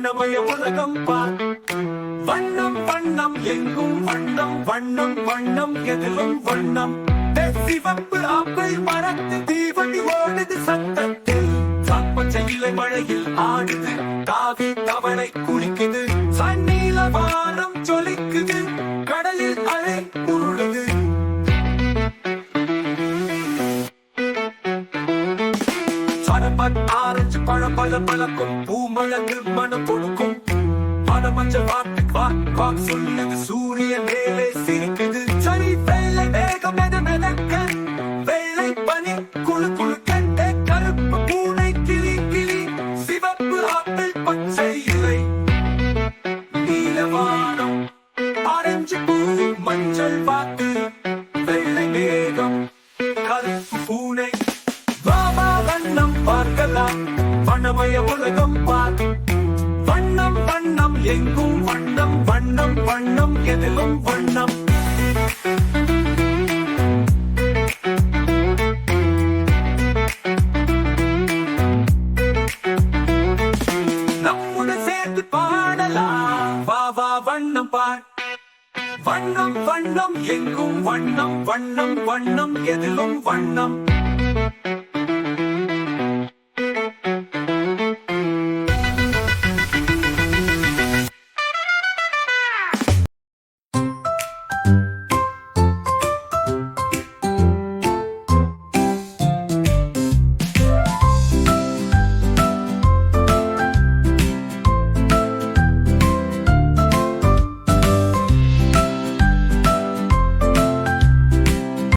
வண்ணமய உலகம் பார். வண்ணம் வண்ணம் எங்கும் வண்ணம் வண்ணம் வண்ணம் எதிலும் வண்ணம். சிவப்பு ஆப்பிள் மரத்து தீவண்டி ஓடுது சத்தத்தில். சாப்பச்சை இலை மழையில் ஆடுது, தாவி தவளை குளிக்குது. சன்னீல வானம் ஜொலிக்குது, கடலில் அலை உருளுது. சரபத் ஆரஞ்சு பழம் பல பழக்கும், பூமழகு மனம் கொடுக்கும். மனமஞ்ச வாக்கு வாக் வாக் சொல்லுது, சூரியன் மேலே சிரிக்குது. சரி வெள்ளை மேகம் என மிதக்க, வெள்ளை பனி குழு குழுக்க, கருப்பு பூனை கிளி கிளி. சிவப்பு ஆப்பிள் பச்சை இலை, நீலவானம் ஆரஞ்சு பூ மஞ்சள் வாக்கு. வெள்ளை மேகம் கருப்பு பூனை. வாவா வண்ணம் பார்க்கலாம், வண்ணமய உலகம் பார். வண்ணம் வண்ணம் எங்கும் வண்ணம் வண்ணம் வண்ணம் எதிலும் வண்ணம். நம்முடன் சேர்ந்து பாடலாம், வா வா வண்ணம் பார். வண்ணம் வண்ணம் எங்கும் வண்ணம் வண்ணம் வண்ணம் எதிலும் வண்ணம்.